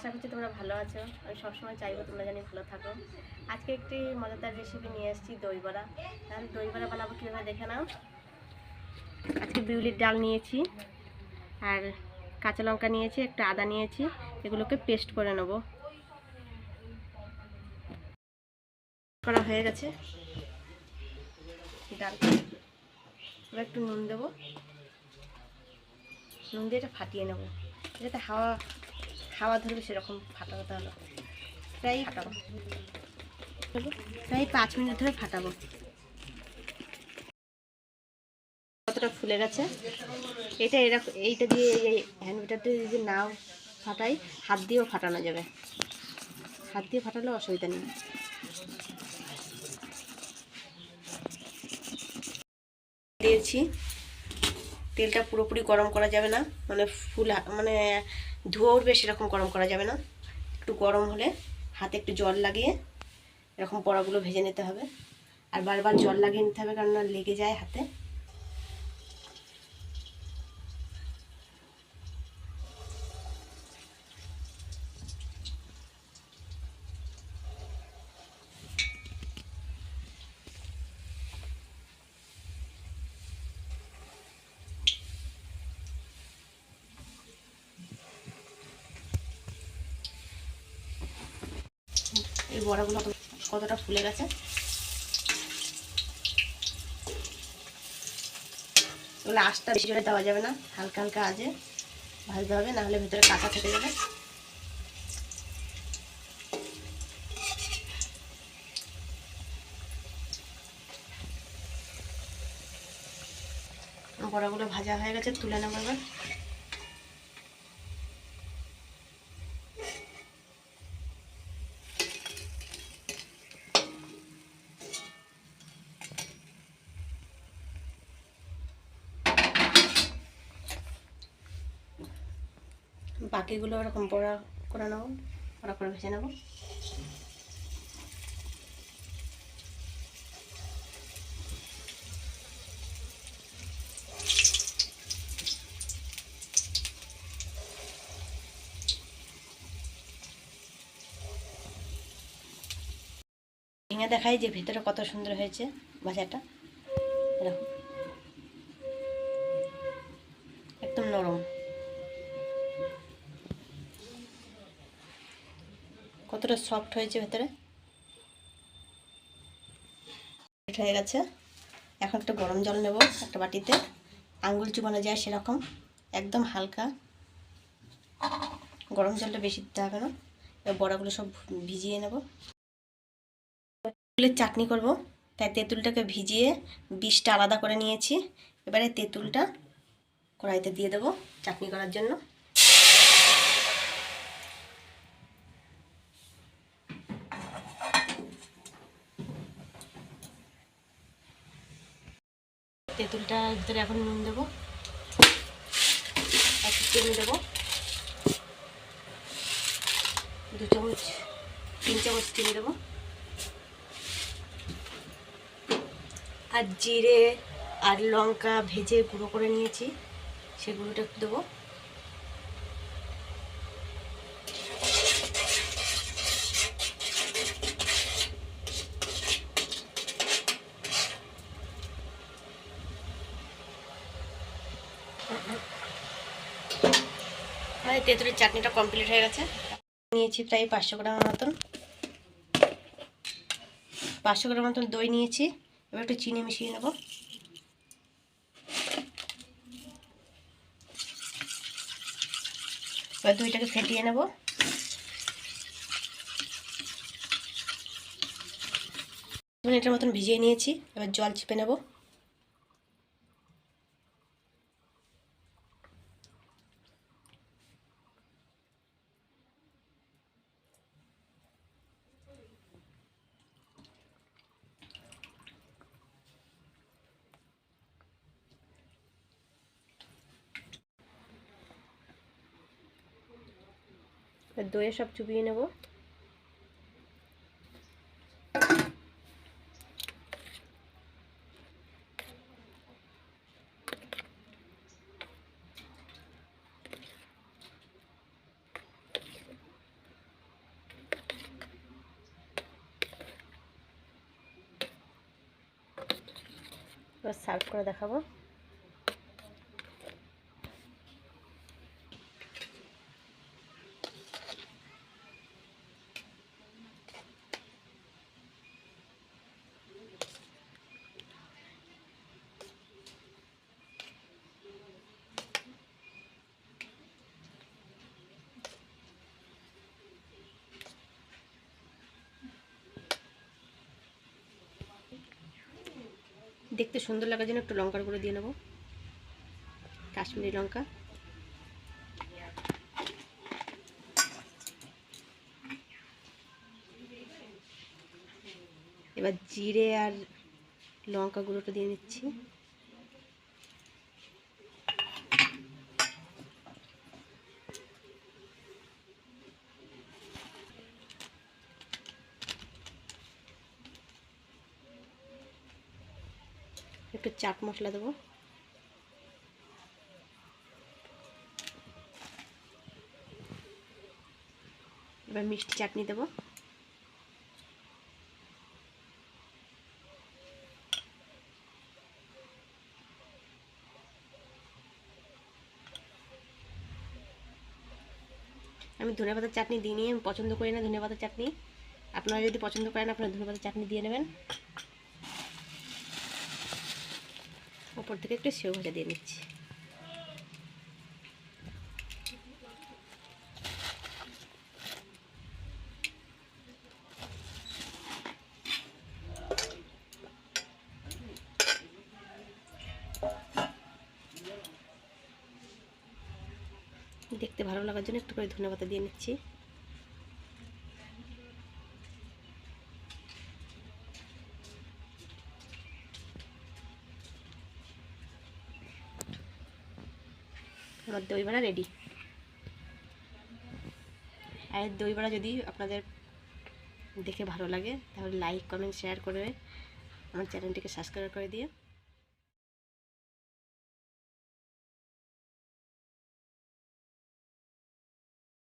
আশা করছি তোমরা ভালো আছো। আমি সবসময় চাইবো তোমরা জানি ভালো থাকো। আজকে একটি মজাদার রেসিপি নিয়ে এসেছি, দই বড়া। তাহলে দই বড়া বানাবো কীভাবে দেখে নাও। আজকে বিউলির ডাল নিয়েছি, আর কাঁচা লঙ্কা নিয়েছি, একটা আদা নিয়েছি। এগুলোকে পেস্ট করে নেব। করা হয়ে গেছে ডাল। এবার একটু নুন দেবো, নুন দিয়ে এটা ফাটিয়ে নেবো, যাতে হাওয়া হাওয়া ধরবে সেরকম ফাটাতে হলো। প্রায় 5 মিনিট ধরে ফাটাবো। কতটা ফুলে গেছে এটা, এরকম এইটা দিয়ে এই হ্যান্ড বিটারটা যদি নাও ফাটাই, হাত দিয়েও ফাটানো যাবে। হাত দিয়ে ফাটালেও অসুবিধা নেই। দিয়েছি, তেলটা পুরোপুরি গরম করা যাবে না, মানে ফুল মানে ধোয়া উঠবে সেরকম গরম করা যাবে না। একটু গরম হলে হাতে একটু জল লাগিয়ে এরকম বড়াগুলো ভেজে নিতে হবে। আর বারবার জল লাগিয়ে নিতে হবে, কারণ লেগে যায় হাতে। এই বড়াগুলো কতটা ফুলে গেছে। এগুলো আঁচটা বেশি জোরে দেওয়া যাবে না, হালকা হালকা আঁচে ভাজতে হবে, নাহলে ভেতরে কাঁচা থেকে যাবে। বড়াগুলো ভাজা হয়ে গেছে, তুলে নেবো এবার। বাকিগুলো এরকম বড়া করে নেবো, বড়া করে ভেজে নেবো। ভেঙে দেখাই যে ভেতরে কত সুন্দর হয়েছে ভাজাটা। এরকম একদম নরম, কতটা সফট হয়েছে ভেতরে। হয়ে গেছে। এখন একটা গরম জল নেব একটা বাটিতে, আঙ্গুল চুবানো যায় সেরকম, একদম হালকা গরম জলটা, বেশি দিতে হবে না। এবার বড়াগুলো সব ভিজিয়ে নেব। তেঁতুলের চাটনি করব, তাই তেঁতুলটাকে ভিজিয়ে বীজটা আলাদা করে নিয়েছি। এবারে তেঁতুলটা কড়াইতে দিয়ে দেবো চাটনি করার জন্য। তেঁতুলটার ভিতরে এখন নুন দেবো, একটু চিনি দেবো, 2 চামচ 3 চামচ চিনি দেবো, আর জিরে আর লঙ্কা ভেজে গুঁড়ো করে নিয়েছি, সেগুলোটা একটু দেবো। মানে তেঁতুলের চাটনিটা কমপ্লিট হয়ে গেছে। নিয়েছি প্রায় 500 গ্রামের মতন, 500 গ্রাম মতন দই নিয়েছি। এবার একটু চিনি মিশিয়ে নেব। এবার দইটাকে ফেটিয়ে নেব। মিনিটের মতন ভিজিয়ে নিয়েছি, এবার জল চিপে নেব। দইয়ে সব চুবিয়ে নেব। এবার সার্ভ করে দেখাবো। দেখতে সুন্দর লাগার জন্য একটু লঙ্কার গুঁড়ো দিয়ে নেব, কাশ্মীরি লঙ্কা। এবার জিরে আর লঙ্কা গুঁড়োটা দিয়ে নিচ্ছি। একটু চাট মশলা দেবো। এবার মিষ্টি চাটনি দেবো। আমি ধনেপাতার চাটনি দিয়ে নিয়ে আমি পছন্দ করি না ধনেপাতার চাটনি। আপনারা যদি পছন্দ করেন আপনারা ধনেপাতার চাটনি দিয়ে নেবেন। ওপর থেকে একটু সেও ভাজা দিয়ে নিচ্ছি। দেখতে ভালো লাগার জন্য একটু করে ধনেপাতা দিয়ে নিচ্ছি। আমার দই বড়া রেডি। আর দই বড়া যদি আপনাদের দেখে ভালো লাগে তাহলে লাইক কমেন্ট শেয়ার করে আমার চ্যানেলটিকে সাবস্ক্রাইব করে দিয়ে